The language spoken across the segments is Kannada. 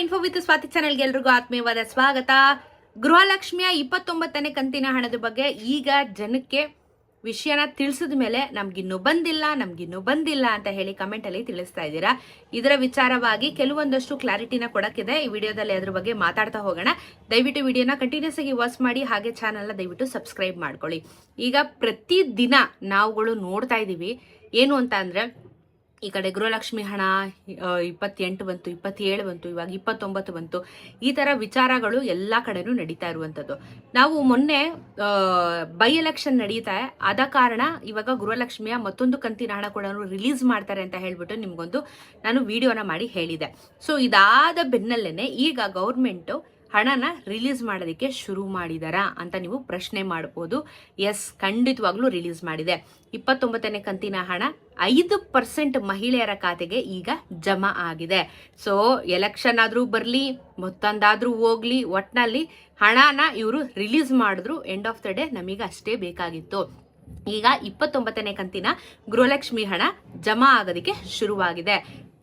ಇನ್ಫೋ ವಿತ್ ಸ್ವಾತಿ ಚಾನೆಲ್ಗೆ ಎಲ್ರಿಗೂ ಆತ್ಮೀಯವಾದ ಸ್ವಾಗತ. ಗೃಹಲಕ್ಷ್ಮಿಯ 29ನೇ ಕಂತಿನ ಹಣದ ಬಗ್ಗೆ ಈಗ ಜನಕ್ಕೆ ವಿಷಯನ ತಿಳಿಸಿದ ಮೇಲೆ ನಮ್ಗಿನ್ನೂ ಬಂದಿಲ್ಲ ಅಂತ ಹೇಳಿ ಕಮೆಂಟ್ ಅಲ್ಲಿ ತಿಳಿಸ್ತಾ ಇದ್ದೀರಾ. ಇದರ ವಿಚಾರವಾಗಿ ಕೆಲವೊಂದಷ್ಟು ಕ್ಲಾರಿಟಿನ ಕೊಡಕ್ಕಿದೆ. ಈ ವಿಡಿಯೋದಲ್ಲಿ ಅದ್ರ ಬಗ್ಗೆ ಮಾತಾಡ್ತಾ ಹೋಗೋಣ. ದಯವಿಟ್ಟು ವಿಡಿಯೋನ ಕಂಟಿನ್ಯೂಸ್ ಆಗಿ ವಾಚ್ ಮಾಡಿ, ಹಾಗೆ ಚಾನಲ್ನ ದಯವಿಟ್ಟು ಸಬ್ಸ್ಕ್ರೈಬ್ ಮಾಡ್ಕೊಳ್ಳಿ. ಈಗ ಪ್ರತಿದಿನ ನಾವುಗಳು ನೋಡ್ತಾ ಇದ್ದೀವಿ ಏನು ಅಂತ ಅಂದ್ರೆ, ಈ ಕಡೆ ಗೃಹಲಕ್ಷ್ಮಿ ಹಣ 28 ಬಂತು, 27 ಬಂತು, ಇವಾಗ 29 ಬಂತು. ಈ ತರ ವಿಚಾರಗಳು ಎಲ್ಲಾ ಕಡೆನೂ ನಡೀತಾ ಇರುವಂತದ್ದು. ನಾವು ಮೊನ್ನೆ ಬೈ ಎಲೆಕ್ಷನ್ ನಡೀತಾ ಆದ ಕಾರಣ ಇವಾಗ ಗೃಹಲಕ್ಷ್ಮಿಯ ಮತ್ತೊಂದು ಕಂತಿನ ಹಣ ಕೂಡ ರಿಲೀಸ್ ಮಾಡ್ತಾರೆ ಅಂತ ಹೇಳ್ಬಿಟ್ಟು ನಿಮ್ಗೊಂದು ನಾನು ವಿಡಿಯೋನ ಮಾಡಿ ಹೇಳಿದೆ. ಸೊ ಇದಾದ ಬೆನ್ನಲ್ಲೇನೆ ಈಗ ಗೌರ್ಮೆಂಟ್ ಹಣನ ರಿಲೀಸ್ ಮಾಡೋದಕ್ಕೆ ಶುರು ಮಾಡಿದಾರಾ ಅಂತ ನೀವು ಪ್ರಶ್ನೆ ಮಾಡಬಹುದು. ಎಸ್, ಖಂಡಿತವಾಗ್ಲೂ ರಿಲೀಸ್ ಮಾಡಿದೆ. 29ನೇ ಕಂತಿನ ಹಣ 5% ಮಹಿಳೆಯರ ಖಾತೆಗೆ ಈಗ ಜಮಾ ಆಗಿದೆ. ಸೊ ಎಲೆಕ್ಷನ್ ಆದ್ರೂ ಬರ್ಲಿ, ಮತ್ತೊಂದಾದ್ರೂ ಹೋಗ್ಲಿ, ಒಟ್ನಲ್ಲಿ ಹಣನ ಇವರು ರಿಲೀಸ್ ಮಾಡಿದ್ರು. ಎಂಡ್ ಆಫ್ ದ ಡೇ ನಮಗೆ ಅಷ್ಟೇ ಬೇಕಾಗಿತ್ತು. ಈಗ 29ನೇ ಕಂತಿನ ಗೃಹಲಕ್ಷ್ಮಿ ಹಣ ಜಮಾ ಆಗೋದಕ್ಕೆ ಶುರುವಾಗಿದೆ.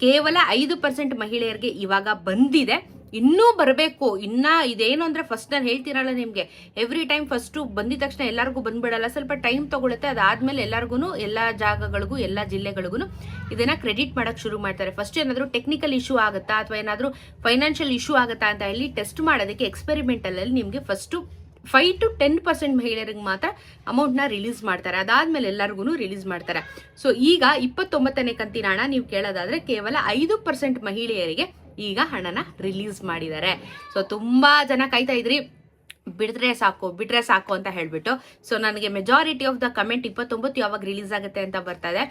ಕೇವಲ 5% ಮಹಿಳೆಯರಿಗೆ ಇವಾಗ ಬಂದಿದೆ, ಇನ್ನೂ ಬರಬೇಕು. ಇದೇನು ಅಂದ್ರೆ, ಫಸ್ಟ್ ನಾನು ಹೇಳ್ತಿರಲ್ಲ ನಿಮ್ಗೆ, ಎವ್ರಿ ಟೈಮ್ ಫಸ್ಟ್ ಬಂದಿದ ತಕ್ಷಣ ಎಲ್ಲರಿಗೂ ಬಂದ್ಬಿಡಲ್ಲ, ಸ್ವಲ್ಪ ಟೈಮ್ ತಗೊಳುತ್ತೆ. ಅದಾದ್ಮೇಲೆ ಎಲ್ಲರಿಗೂ, ಎಲ್ಲಾ ಜಾಗಗಳಿಗೂ, ಎಲ್ಲಾ ಜಿಲ್ಲೆಗಳಿಗೂ ಇದನ್ನ ಕ್ರೆಡಿಟ್ ಮಾಡಕ್ ಶುರು ಮಾಡ್ತಾರೆ. ಫಸ್ಟ್ ಏನಾದ್ರು ಟೆಕ್ನಿಕಲ್ ಇಶ್ಯೂ ಆಗುತ್ತಾ ಅಥವಾ ಏನಾದ್ರು ಫೈನಾನ್ಷಿಯಲ್ ಇಶ್ಯೂ ಆಗುತ್ತಾ ಅಂತ ಹೇಳಿ ಟೆಸ್ಟ್ ಮಾಡೋದಕ್ಕೆ ಎಕ್ಸ್ಪೆರಿಮೆಂಟಲ್ ಅಲ್ಲಿ ನಿಮ್ಗೆ ಫಸ್ಟ್ 5 to 10% ಮಹಿಳೆಯರಿಗೆ ಮಾತ್ರ ಅಮೌಂಟ್ ನ ರಿಲೀಸ್ ಮಾಡ್ತಾರೆ. ಅದಾದ್ಮೇಲೆ ಎಲ್ಲರಿಗೂ ರಿಲೀಸ್ ಮಾಡ್ತಾರೆ. ಸೊ ಈಗ 29ನೇ ಕಂತಿನ ಹಣ ನೀವು ಕೇಳೋದಾದ್ರೆ ಕೇವಲ 5% ಮಹಿಳೆಯರಿಗೆ ಈಗ ಹಣನ ರಿಲೀಸ್ ಮಾಡಿದ್ದಾರೆ. ಸೊ ತುಂಬಾ ಜನ ಕಾಯ್ತಾ ಇದ್ರಿ, ಬಿಟ್ರೆ ಸಾಕು ಅಂತ ಹೇಳ್ಬಿಟ್ಟು. ಸೊ ನನಗೆ ಮೆಜಾರಿಟಿ ಆಫ್ ದ ಕಮೆಂಟ್ 29 ಯಾವಾಗ ರಿಲೀಸ್ ಆಗುತ್ತೆ ಅಂತ ಬರ್ತಾ ಇದೆ.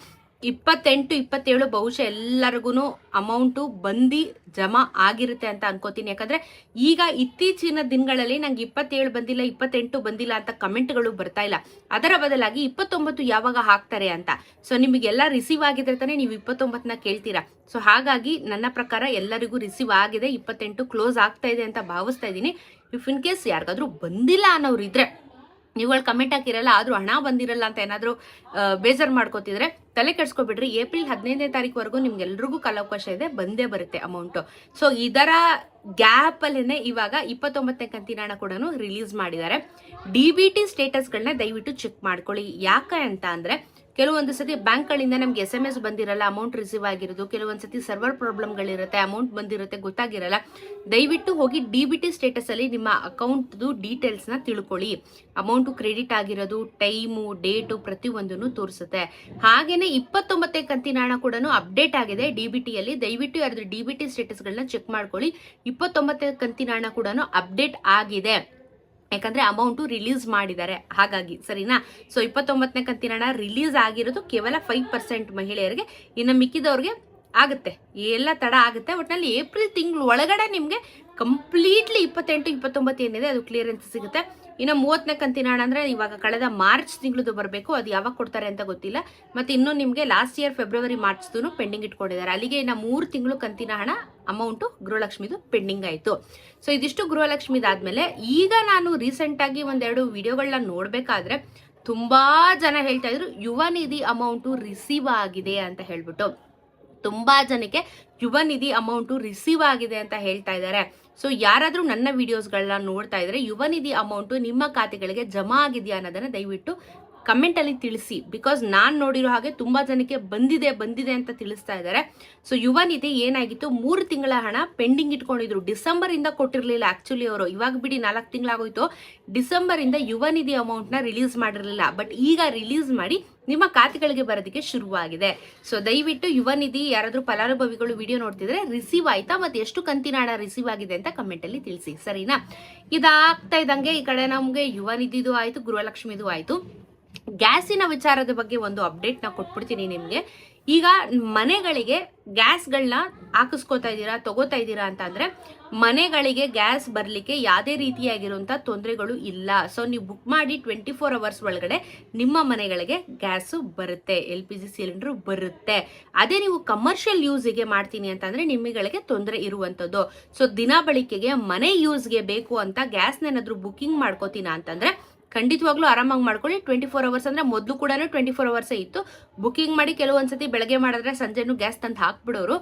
28, 27 ಬಹುಶಃ ಎಲ್ಲರಿಗೂ ಅಮೌಂಟು ಬಂದು ಜಮಾ ಆಗಿರುತ್ತೆ ಅಂತ ಅನ್ಕೋತೀನಿ. ಯಾಕಂದ್ರೆ ಈಗ ಇತ್ತೀಚಿನ ದಿನಗಳಲ್ಲಿ ನಂಗೆ 27 ಬಂದಿಲ್ಲ, 28 ಬಂದಿಲ್ಲ ಅಂತ ಕಮೆಂಟ್ಗಳು ಬರ್ತಾ ಇಲ್ಲ. ಅದರ ಬದಲಾಗಿ 29 ಯಾವಾಗ ಹಾಕ್ತಾರೆ ಅಂತ. ಸೊ ನಿಮಗೆಲ್ಲ ರಿಸೀವ್ ಆಗಿದ್ರೆ ತಾನೇ ನೀವು 29ನ ಕೇಳ್ತೀರಾ. ಸೊ ಹಾಗಾಗಿ ನನ್ನ ಪ್ರಕಾರ ಎಲ್ಲರಿಗೂ ರಿಸೀವ್ ಆಗಿದೆ, 28 ಕ್ಲೋಸ್ ಆಗ್ತಾ ಇದೆ ಅಂತ ಭಾವಿಸ್ತಾ ಇದ್ದೀನಿ. ಇಫ್ ಇನ್ ಕೇಸ್ ಯಾರಿಗಾದ್ರೂ ಬಂದಿಲ್ಲ ಅನ್ನೋರು ಇದ್ರೆ ನೀವುಗಳು ಕಮೆಂಟ್ ಹಾಕಿರಲ್ಲ, ಆದ್ರೂ ಹಣ ಬಂದಿರಲ್ಲ ಅಂತ ಏನಾದ್ರು ಬೇಜಾರು ಮಾಡ್ಕೋತಿದ್ರೆ ತಲೆ ಕೆಡ್ಸ್ಕೊಬಿಡ್ರಿ. ಏಪ್ರಿಲ್ 15ನೇ ತಾರೀಕುವರೆಗೂ ನಿಮ್ಗೆಲ್ರಿಗೂ ಕಾಲಾವಕಾಶ ಇದೆ, ಬಂದೇ ಬರುತ್ತೆ ಅಮೌಂಟು. ಸೊ ಇದರ ಗ್ಯಾಪ್ ಅಲ್ಲೇನೆ ಇವಾಗ 29ನೇ ಕಂತಿನ ಹಣ ಕೂಡ ರಿಲೀಸ್ ಮಾಡಿದ್ದಾರೆ. DBT ಸ್ಟೇಟಸ್ಗಳನ್ನ ದಯವಿಟ್ಟು ಚೆಕ್ ಮಾಡ್ಕೊಳ್ಳಿ. ಯಾಕೆ ಅಂತ ಅಂದ್ರೆ, ಕೆಲವೊಂದು ಸತಿ ಬ್ಯಾಂಕ್ಗಳಿಂದ ನಮ್ಗೆ SMS ಬಂದಿರಲ್ಲ, ಅಮೌಂಟ್ ರಿಸೀವ್ ಆಗಿರೋದು. ಕೆಲವೊಂದು ಸತಿ ಸರ್ವರ್ ಪ್ರಾಬ್ಲಮ್ಗಳಿರುತ್ತೆ, ಅಮೌಂಟ್ ಬಂದಿರುತ್ತೆ, ಗೊತ್ತಾಗಿರಲ್ಲ. ದಯವಿಟ್ಟು ಹೋಗಿ DBT ಸ್ಟೇಟಸ್ ಅಲ್ಲಿ ನಿಮ್ಮ ಅಕೌಂಟ್ದು ಡೀಟೇಲ್ಸ್ನ ತಿಳ್ಕೊಳ್ಳಿ. ಅಮೌಂಟು ಕ್ರೆಡಿಟ್ ಆಗಿರೋದು, ಟೈಮು, ಡೇಟು ಪ್ರತಿಯೊಂದನ್ನು ತೋರಿಸುತ್ತೆ. ಹಾಗೇನೆ 29ನೇ ಕಂತಿನ ಹಣ ಕೂಡ ಅಪ್ಡೇಟ್ ಆಗಿದೆ DBT ಅಲ್ಲಿ. ದಯವಿಟ್ಟು ಯಾರಾದ್ರೂ DBT ಸ್ಟೇಟಸ್ಗಳನ್ನ ಚೆಕ್ ಮಾಡ್ಕೊಳ್ಳಿ. 29ನೇ ಕಂತಿನ ಹಣ ಕೂಡ ಅಪ್ಡೇಟ್ ಆಗಿದೆ, ಯಾಕಂದ್ರೆ ಅಮೌಂಟು ರಿಲೀಸ್ ಮಾಡಿದ್ದಾರೆ. ಹಾಗಾಗಿ ಸರಿನಾ. ಸೊ 29ನೇ ಕಂತಿನ ಹಣ ರಿಲೀಸ್ ಆಗಿರೋದು ಕೇವಲ 5% ಮಹಿಳೆಯರಿಗೆ. ಇನ್ನು ಮಿಕ್ಕಿದವ್ರಿಗೆ ಆಗುತ್ತೆ, ಎಲ್ಲ ತಡ ಆಗುತ್ತೆ. ಒಟ್ಟಿನಲ್ಲಿ ಏಪ್ರಿಲ್ ತಿಂಗಳು ಒಳಗಡೆ ನಿಮ್ಗೆ ಕಂಪ್ಲೀಟ್ಲಿ 28, 29 ಏನಿದೆ ಅದು ಕ್ಲಿಯರೆನ್ಸ್ ಸಿಗುತ್ತೆ. ಇನ್ನು 30ನೇ ಕಂತಿನ ಹಣ ಅಂದ್ರೆ ಇವಾಗ ಕಳೆದ ಮಾರ್ಚ್ ತಿಂಗಳದು ಬರಬೇಕು, ಅದು ಯಾವಾಗ ಕೊಡ್ತಾರೆ ಅಂತ ಗೊತ್ತಿಲ್ಲ. ಮತ್ತೆ ಇನ್ನು ನಿಮ್ಗೆ ಲಾಸ್ಟ್ ಇಯರ್ ಫೆಬ್ರವರಿ ಮಾರ್ಚ್ದು ಪೆಂಡಿಂಗ್ ಇಟ್ಕೊಂಡಿದ್ದಾರೆ. ಅಲ್ಲಿಗೆ ಇನ್ನು 3 ತಿಂಗಳು ಕಂತಿನ ಹಣ ಅಮೌಂಟು ಗೃಹಲಕ್ಷ್ಮಿದು ಪೆಂಡಿಂಗ್ ಆಯ್ತು. ಸೊ ಇದಿಷ್ಟು ಗೃಹಲಕ್ಷ್ಮಿದಾದ್ಮೇಲೆ ಈಗ ನಾನು ರೀಸೆಂಟ್ ಆಗಿ 1-2 ವಿಡಿಯೋಗಳನ್ನ ನೋಡ್ಬೇಕಾದ್ರೆ ತುಂಬಾ ಜನ ಹೇಳ್ತಾ ಇದ್ರು ಯುವ ನಿಧಿ ಅಮೌಂಟು ರಿಸೀವ್ ಆಗಿದೆ ಅಂತ ಹೇಳ್ಬಿಟ್ಟು. ತುಂಬಾ ಜನಕ್ಕೆ ಯುವ ನಿಧಿ ಅಮೌಂಟು ರಿಸೀವ್ ಆಗಿದೆ ಅಂತ ಹೇಳ್ತಾ ಇದ್ದಾರೆ. ಸೊ ಯಾರಾದ್ರೂ ನನ್ನ ವಿಡಿಯೋಸ್ಗಳನ್ನ ನೋಡ್ತಾ ಇದ್ರೆ ಯುವ ನಿಧಿ ಅಮೌಂಟು ನಿಮ್ಮ ಖಾತೆಗಳಿಗೆ ಜಮಾ ಆಗಿದೆಯಾ ಅನ್ನೋದನ್ನ ದಯವಿಟ್ಟು ಕಮೆಂಟ್ ಅಲ್ಲಿ ತಿಳಿಸಿ. ಬಿಕಾಸ್ ನಾನ್ ನೋಡಿರೋ ಹಾಗೆ ತುಂಬಾ ಜನಕ್ಕೆ ಬಂದಿದೆ ಅಂತ ತಿಳಿಸ್ತಾ ಇದ್ದಾರೆ. ಸೊ ಯುವ ನಿಧಿ ಏನಾಗಿತ್ತು, 3 ತಿಂಗಳ ಹಣ ಪೆಂಡಿಂಗ್ ಇಟ್ಕೊಂಡಿದ್ರು. ಡಿಸೆಂಬರ್ ಇಂದ ಕೊಟ್ಟಿರ್ಲಿಲ್ಲ ಆಕ್ಚುಲಿ ಅವರು. ಇವಾಗ ಬಿಡಿ 4 ತಿಂಗಳಾಗೋಯ್ತು. ಡಿಸೆಂಬರ್ ಇಂದ ಯುವ ನಿಧಿ ಅಮೌಂಟ್ ನ ರಿಲೀಸ್ ಮಾಡಿರಲಿಲ್ಲ, ಬಟ್ ಈಗ ರಿಲೀಸ್ ಮಾಡಿ ನಿಮ್ಮ ಖಾತೆಗಳಿಗೆ ಬರೋದಕ್ಕೆ ಶುರುವಾಗಿದೆ. ಸೊ ದಯವಿಟ್ಟು ಯುವ ನಿಧಿ ಯಾರಾದ್ರೂ ಫಲಾನುಭವಿಗಳು ವಿಡಿಯೋ ನೋಡ್ತಿದ್ರೆ ರಿಸೀವ್ ಆಯ್ತಾ, ಮತ್ತೆ ಎಷ್ಟು ಕಂತಿನ ಹಣ ರಿಸೀವ್ ಆಗಿದೆ ಅಂತ ಕಮೆಂಟ್ ಅಲ್ಲಿ ತಿಳಿಸಿ, ಸರಿನಾ. ಇದಾಗ್ತಾ ಇದ್ದಂಗೆ ಈ ಕಡೆ ನಮ್ಗೆ ಯುವ ನಿಧಿದು ಆಯ್ತು, ಗೃಹಲಕ್ಷ್ಮಿದು ಆಯ್ತು. ಗ್ಯಾಸಿನ ವಿಚಾರದ ಬಗ್ಗೆ ಒಂದು ಅಪ್ಡೇಟ್ ನ ಕೊಟ್ಬಿಡ್ತೀನಿ ನಿಮ್ಗೆ. ಈಗ ಮನೆಗಳಿಗೆ ಗ್ಯಾಸ್ಗಳನ್ನ ಹಾಕಿಸ್ಕೋತಾ ಇದ್ದೀರಾ, ತಗೋತಾ ಇದ್ದೀರಾ ಅಂತ ಅಂದ್ರೆ ಮನೆಗಳಿಗೆ ಗ್ಯಾಸ್ ಬರ್ಲಿಕ್ಕೆ ಯಾವುದೇ ರೀತಿಯಾಗಿರುವಂತ ತೊಂದರೆಗಳು ಇಲ್ಲ. ಸೊ ನೀವು ಬುಕ್ ಮಾಡಿ 24 ಅವರ್ಸ್ ಒಳಗಡೆ ನಿಮ್ಮ ಮನೆಗಳಿಗೆ ಗ್ಯಾಸ್ ಬರುತ್ತೆ, LPG ಸಿಲಿಂಡರ್ ಬರುತ್ತೆ. ಅದೇ ನೀವು ಕಮರ್ಷಿಯಲ್ ಯೂಸ್ಗೆ ಮಾಡ್ತೀನಿ ಅಂತಂದ್ರೆ ನಿಮ್ಮಗಳಿಗೆ ತೊಂದರೆ ಇರುವಂತದ್ದು. ಸೊ ದಿನ ಬಳಕೆಗೆ ಮನೆ ಯೂಸ್ಗೆ ಬೇಕು ಅಂತ ಗ್ಯಾಸ್ನ ಏನಾದ್ರು ಬುಕಿಂಗ್ ಮಾಡ್ಕೋತೀನ ಅಂತಂದ್ರೆ ಖಂಡಿತವಾಗ್ಲೂ ಆರಾಮಾಗಿ ಮಾಡ್ಕೊಳ್ಳಿ. 24 ಅವರ್ಸ್ ಅಂದರೆ ಮೊದಲು ಕೂಡ 24 ಅವರ್ಸೇ ಇತ್ತು. ಬುಕ್ಕಿಂಗ್ ಮಾಡಿ ಕೆಲವೊಂದ್ಸತಿ ಬೆಳಗ್ಗೆ ಮಾಡಿದ್ರೆ ಸಂಜೆನೂ ಗ್ಯಾಸ್ ತಂದು ಹಾಕ್ಬಿಡೋರು.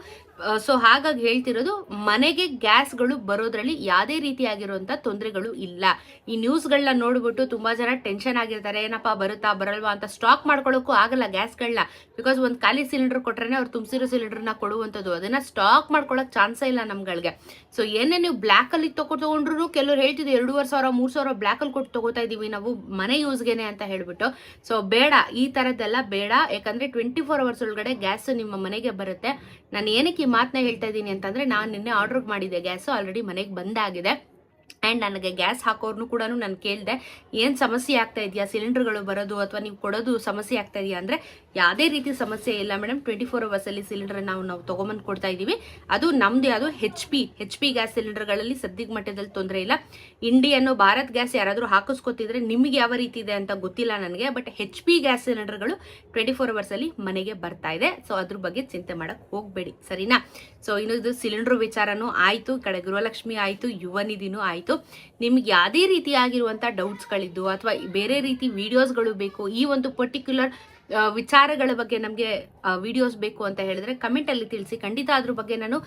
ಸೊ ಹಾಗಾಗಿ ಹೇಳ್ತಿರೋದು, ಮನೆಗೆ ಗ್ಯಾಸ್ಗಳು ಬರೋದ್ರಲ್ಲಿ ಯಾವುದೇ ರೀತಿಯಾಗಿರುವಂಥ ತೊಂದರೆಗಳು ಇಲ್ಲ. ಈ ನ್ಯೂಸ್ಗಳನ್ನ ನೋಡ್ಬಿಟ್ಟು ತುಂಬ ಜನ ಟೆನ್ಷನ್ ಆಗಿರ್ತಾರೆ, ಏನಪ್ಪ ಬರುತ್ತಾ ಬರಲ್ವಾ ಅಂತ. ಸ್ಟಾಕ್ ಮಾಡ್ಕೊಳ್ಳೋಕ್ಕೂ ಆಗಲ್ಲ ಗ್ಯಾಸ್ಗಳನ್ನ, ಬಿಕಾಸ್ ಒಂದು ಖಾಲಿ ಸಿಲಿಂಡರ್ ಕೊಟ್ರೆ ಅವ್ರು ತುಂಬಿಸಿರೋ ಸಿಲಿಂಡರ್ನ ಕೊಡುವಂಥದ್ದು. ಅದನ್ನು ಸ್ಟಾಕ್ ಮಾಡ್ಕೊಳ್ಳೋಕೆ ಚಾನ್ಸೇ ಇಲ್ಲ ನಮ್ಗಳಿಗೆ. ಸೊ ಏನೇ ನೀವು ಬ್ಲ್ಯಾಕಲ್ಲಿ ತಗೊಂಡ್ರು ಕೆಲವ್ರು ಹೇಳ್ತಿದ್ರು 2,500 3,000 ಬ್ಲ್ಯಾಕಲ್ಲಿ ಕೊಟ್ಟು ತಗೋತಾ ಇದೀವಿ ನಾವು ಮನೆ ಯೂಸ್ಗೆನೆ ಅಂತ ಹೇಳ್ಬಿಟ್ಟು. ಸೊ ಬೇಡ, ಈ ಥರದ್ದೆಲ್ಲ ಬೇಡ. ಯಾಕಂದರೆ 24 ಅವರ್ಸ್ ಒಳಗಡೆ ಗ್ಯಾಸ್ ನಿಮ್ಮ ಮನೆಗೆ ಬರುತ್ತೆ. ನಾನು ಏನಕ್ಕೆ ಈ ಮಾತನ್ನ ಹೇಳ್ತಾ ಇದ್ದೀನಿ ಅಂತಂದರೆ, ನಾನು ನಿನ್ನೆ ಆರ್ಡರ್ ಮಾಡಿದ್ದೆ ಗ್ಯಾಸು, ಆಲ್ರೆಡಿ ಮನೆಗೆ ಬಂದಾಗಿದೆ. ಆ್ಯಂಡ್ ನನಗೆ ಗ್ಯಾಸ್ ಹಾಕೋರ್ನು ಕೂಡ ನಾನು ಕೇಳಿದೆ, ಏನು ಸಮಸ್ಯೆ ಆಗ್ತಾ ಇದೆಯಾ, ಸಿಲಿಂಡರ್ಗಳು ಬರೋದು ಅಥವಾ ನೀವು ಕೊಡೋದು ಸಮಸ್ಯೆ ಆಗ್ತಾ ಇದೆಯಾ ಅಂದರೆ, ಯಾವುದೇ ರೀತಿ ಸಮಸ್ಯೆ ಇಲ್ಲ ಮೇಡಮ್. 24 ಅವರ್ಸಲ್ಲಿ ಸಿಲಿಂಡರ್ ನಾವು ತೊಗೊಂಬಂದು ಕೊಡ್ತಾ ಇದ್ದೀವಿ. ಅದು ನಮ್ಮದು ಅದು ಹೆಚ್ ಪಿ ಗ್ಯಾಸ್ ಸಿಲಿಂಡರ್ಗಳಲ್ಲಿ ಸದ್ಯಕ್ಕೆ ಮಟ್ಟದಲ್ಲಿ ತೊಂದರೆ ಇಲ್ಲ. ಇಂಡಿಯನ್ನು ಭಾರತ್ ಗ್ಯಾಸ್ ಯಾರಾದರೂ ಹಾಕಿಸ್ಕೊತಿದ್ರೆ ನಿಮಗೆ ಯಾವ ರೀತಿ ಇದೆ ಅಂತ ಗೊತ್ತಿಲ್ಲ ನನಗೆ, ಬಟ್ ಹೆಚ್ ಪಿ ಗ್ಯಾಸ್ ಸಿಲಿಂಡರ್ಗಳು 24 ಅವರ್ಸಲ್ಲಿ ಮನೆಗೆ ಬರ್ತಾ ಇದೆ. ಸೊ ಅದ್ರ ಬಗ್ಗೆ ಚಿಂತೆ ಮಾಡೋಕ್ಕೆ ಹೋಗಬೇಡಿ, ಸರಿನಾ. ಸೊ ಇನ್ನು ಇದು ಸಿಲಿಂಡರ್ ವಿಚಾರನೂ ಆಯಿತು, ಈ ಕಡೆ ಗೃಹಲಕ್ಷ್ಮಿ ಆಯಿತು, ಯುವ ನಿಧಿನೂ ಆಯಿತು. ನಿಮ್ಗೆ ಯಾವುದೇ ರೀತಿಯಾಗಿರುವಂಥ ಡೌಟ್ಸ್ಗಳಿದ್ದು ಅಥವಾ ಬೇರೆ ರೀತಿ ವಿಡಿಯೋಸ್ಗಳು ಬೇಕು, ಈ ಒಂದು ಪರ್ಟಿಕ್ಯುಲರ್ ವಿಚಾರಗಳ ಬಗ್ಗೆ ನಮಗೆ ವಿಡಿಯೋಸ್ ಬೇಕು ಅಂತ ಹೇಳಿದ್ರೆ ಕಮೆಂಟಲ್ಲಿ ತಿಳಿಸಿ. ಖಂಡಿತ ಅದ್ರ ಬಗ್ಗೆ ನಾನು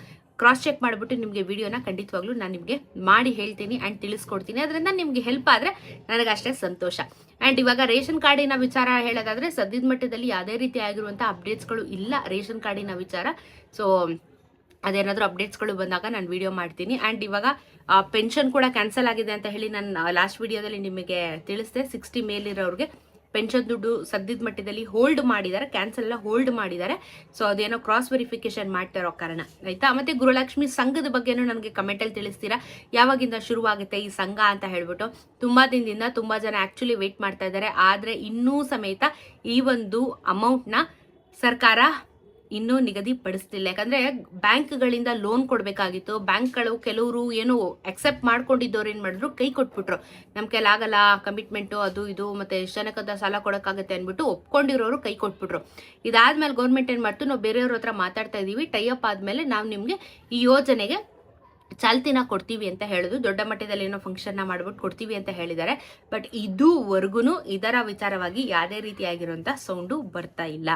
ಕ್ರಾಸ್ ಚೆಕ್ ಮಾಡಿಬಿಟ್ಟು ನಿಮಗೆ ವಿಡಿಯೋನ ಖಂಡಿತವಾಗ್ಲೂ ನಾನು ನಿಮಗೆ ಮಾಡಿ ಹೇಳ್ತೀನಿ ಆ್ಯಂಡ್ ತಿಳಿಸ್ಕೊಡ್ತೀನಿ. ಅದರಿಂದ ನಿಮಗೆ ಹೆಲ್ಪ್ ಆದರೆ ನನಗಷ್ಟೇ ಸಂತೋಷ. ಆ್ಯಂಡ್ ಇವಾಗ ರೇಷನ್ ಕಾರ್ಡಿನ ವಿಚಾರ ಹೇಳೋದಾದರೆ, ಸದ್ಯದ ಮಟ್ಟದಲ್ಲಿ ಯಾವುದೇ ರೀತಿ ಆಗಿರುವಂಥ ಅಪ್ಡೇಟ್ಸ್ಗಳು ಇಲ್ಲ ರೇಷನ್ ಕಾರ್ಡಿನ ವಿಚಾರ. ಸೊ ಅದೇನಾದರೂ ಅಪ್ಡೇಟ್ಸ್ಗಳು ಬಂದಾಗ ನಾನು ವಿಡಿಯೋ ಮಾಡ್ತೀನಿ. ಆ್ಯಂಡ್ ಇವಾಗ ಪೆನ್ಷನ್ ಕೂಡ ಕ್ಯಾನ್ಸಲ್ ಆಗಿದೆ ಅಂತ ಹೇಳಿ ನಾನು ಲಾಸ್ಟ್ ವಿಡಿಯೋದಲ್ಲಿ ನಿಮಗೆ ತಿಳಿಸಿದೆ. 60 ಮೇಲಿರೋರಿಗೆ ಪೆನ್ಷನ್ ದುಡ್ಡು ಸದ್ಯದ ಮಟ್ಟದಲ್ಲಿ ಹೋಲ್ಡ್ ಮಾಡಿದ್ದಾರೆ, ಕ್ಯಾನ್ಸಲ್ ಎಲ್ಲ ಹೋಲ್ಡ್ ಮಾಡಿದ್ದಾರೆ. ಸೊ ಅದೇನೋ ಕ್ರಾಸ್ ವೆರಿಫಿಕೇಶನ್ ಮಾಡ್ತಾ ಇರೋ ಕಾರಣ, ಆಯಿತಾ. ಮತ್ತು ಗೃಹಲಕ್ಷ್ಮಿ ಸಂಘದ ಬಗ್ಗೆನೂ ನನಗೆ ಕಮೆಂಟಲ್ಲಿ ತಿಳಿಸ್ತೀರಾ, ಯಾವಾಗಿಂದ ಶುರುವಾಗುತ್ತೆ ಈ ಸಂಘ ಅಂತ ಹೇಳ್ಬಿಟ್ಟು. ತುಂಬ ದಿನದಿಂದ ತುಂಬ ಜನ ಆ್ಯಕ್ಚುಲಿ ವೆಯ್ಟ್ ಮಾಡ್ತಾ ಇದ್ದಾರೆ. ಆದರೆ ಇನ್ನೂ ಸಮೇತ ಈ ಒಂದು ಅಮೌಂಟ್ನ ಸರ್ಕಾರ ಇನ್ನೂ ನಿಗದಿಪಡಿಸ್ತಿಲ್ಲ. ಯಾಕಂದರೆ ಬ್ಯಾಂಕ್ಗಳಿಂದ ಲೋನ್ ಕೊಡಬೇಕಾಗಿತ್ತು. ಬ್ಯಾಂಕ್ಗಳು ಕೆಲವರು ಏನು ಅಕ್ಸೆಪ್ಟ್ ಮಾಡ್ಕೊಂಡಿದ್ದವ್ರು ಏನು ಮಾಡಿದ್ರು, ಕೈ ಕೊಟ್ಬಿಟ್ರು. ನಮ್ಮ ಕೈಲಾಗಲ್ಲ, ಕಮಿಟ್ಮೆಂಟು ಅದು ಇದು, ಮತ್ತು ಎಷ್ಟು ಜನಕ್ಕಂತ ಸಾಲ ಕೊಡೋಕ್ಕಾಗುತ್ತೆ ಅಂದ್ಬಿಟ್ಟು ಒಪ್ಕೊಂಡಿರೋರು ಕೈ ಕೊಟ್ಬಿಟ್ರು. ಇದಾದ್ಮೇಲೆ ಗೌರ್ಮೆಂಟ್ ಏನು ಮಾಡ್ತು, ನಾವು ಬೇರೆಯವ್ರ ಹತ್ರ ಮಾತಾಡ್ತಾ ಇದ್ದೀವಿ, ಟೈಅಪ್ ಆದಮೇಲೆ ನಾವು ನಿಮಗೆ ಈ ಯೋಜನೆಗೆ ಚಾಲ್ತಿನ ಕೊಡ್ತೀವಿ ಅಂತ ಹೇಳೋದು. ದೊಡ್ಡ ಮಟ್ಟದಲ್ಲಿ ಏನೋ ಫಂಕ್ಷನ್ನ ಮಾಡ್ಬಿಟ್ಟು ಕೊಡ್ತೀವಿ ಅಂತ ಹೇಳಿದ್ದಾರೆ. ಬಟ್ ಇದುವರೆಗೂ ಇದರ ವಿಚಾರವಾಗಿ ಯಾವುದೇ ರೀತಿಯಾಗಿರುವಂಥ ಸೌಂಡು ಬರ್ತಾ ಇಲ್ಲ.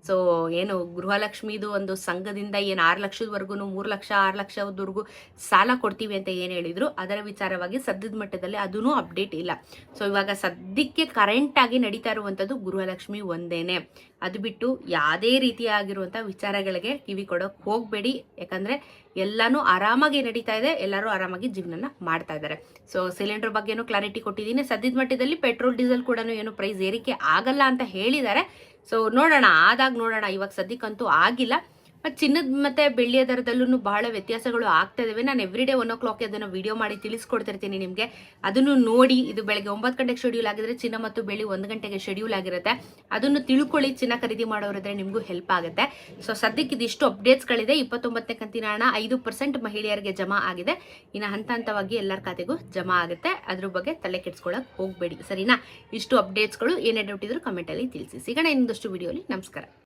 ಸೊ ಏನು ಗೃಹಲಕ್ಷ್ಮಿದು ಒಂದು ಸಂಘದಿಂದ ಏನು 6 ಲಕ್ಷದವರೆಗೂ 3 ಲಕ್ಷ 6 ಲಕ್ಷದವರೆಗೂ ಸಾಲ ಕೊಡ್ತೀವಿ ಅಂತ ಏನು ಹೇಳಿದ್ರು, ಅದರ ವಿಚಾರವಾಗಿ ಸದ್ಯದ ಮಟ್ಟದಲ್ಲಿ ಅದೂ ಅಪ್ಡೇಟ್ ಇಲ್ಲ. ಸೊ ಇವಾಗ ಸದ್ಯಕ್ಕೆ ಕರೆಂಟಾಗಿ ನಡೀತಾ ಇರುವಂಥದ್ದು ಗೃಹಲಕ್ಷ್ಮಿ ಒಂದೇನೆ. ಅದು ಬಿಟ್ಟು ಯಾವುದೇ ರೀತಿಯಾಗಿರುವಂಥ ವಿಚಾರಗಳಿಗೆ ಕಿವಿ ಕೊಡೋಕೆ ಹೋಗಬೇಡಿ. ಯಾಕಂದರೆ ಎಲ್ಲನೂ ಆರಾಮಾಗಿ ನಡೀತಾ ಇದೆ, ಎಲ್ಲರೂ ಆರಾಮಾಗಿ ಜೀವನನ ಮಾಡ್ತಾ ಇದ್ದಾರೆ. ಸೊ ಸಿಲಿಂಡರ್ ಬಗ್ಗೆನೂ ಕ್ಲಾರಿಟಿ ಕೊಟ್ಟಿದ್ದೀನಿ. ಸದ್ಯದ ಮಟ್ಟದಲ್ಲಿ ಪೆಟ್ರೋಲ್ ಡೀಸೆಲ್ ಕೂಡ ಏನು ಪ್ರೈಸ್ ಏರಿಕೆ ಆಗಲ್ಲ ಅಂತ ಹೇಳಿದ್ದಾರೆ. ಸೊ ನೋಡೋಣ, ಆದಾಗ ನೋಡೋಣ. ಇವಾಗ ಸದ್ಯಕ್ಕಂತೂ ಆಗಿಲ್ಲ. ಮತ್ತು ಚಿನ್ನದ ಮತ್ತು ಬೆಳ್ಳಿಯ ದರದಲ್ಲೂ ಬಹಳ ವ್ಯತ್ಯಾಸಗಳು ಆಗ್ತಾ ಇದ್ದಾವೆ. ನಾನು ಎವ್ರಿಡೇ 1 o'clock ಅದನ್ನು ವಿಡಿಯೋ ಮಾಡಿ ತಿಳಿಸ್ಕೊಡ್ತಿರ್ತೀನಿ ನಿಮಗೆ. ಅದನ್ನು ನೋಡಿ. ಇದು ಬೆಳಗ್ಗೆ 9 ಗಂಟೆಗೆ ಶೆಡ್ಯೂಲ್ ಆಗಿದ್ರೆ ಚಿನ್ನ ಮತ್ತು ಬೆಳ್ಳಿ 1 ಗಂಟೆಗೆ ಶೆಡ್ಯೂಲ್ ಆಗಿರುತ್ತೆ. ಅದನ್ನು ತಿಳ್ಕೊಳ್ಳಿ, ಚಿನ್ನ ಖರೀದಿ ಮಾಡೋರಿದ್ರೆ ನಿಮಗೂ ಹೆಲ್ಪ್ ಆಗುತ್ತೆ. ಸೊ ಸದ್ಯಕ್ಕೆ ಇದಿಷ್ಟು ಅಪ್ಡೇಟ್ಸ್ಗಳಿದೆ. 29ನೇ ಕಂತಿನ ಹಣ 5% ಮಹಿಳೆಯರಿಗೆ ಜಮಾ ಆಗಿದೆ. ಇನ್ನು ಹಂತ ಹಂತವಾಗಿ ಎಲ್ಲರ ಖಾತೆಗೂ ಜಮಾ ಆಗುತ್ತೆ. ಅದ್ರ ಬಗ್ಗೆ ತಲೆ ಕೆಡಿಸ್ಕೊಳ್ಳೋಕೆ ಹೋಗಬೇಡಿ, ಸರಿನಾ. ಇಷ್ಟು ಅಪ್ಡೇಟ್ಸ್ಗಳು. ಏನೇ ಡೌಟ್ ಇದ್ರು ಕಮೆಂಟಲ್ಲಿ ತಿಳಿಸಿ. ಸಿಗೋಣ ಇನ್ನೊಂದಷ್ಟು ವಿಡಿಯೋಲಿ. ನಮಸ್ಕಾರ.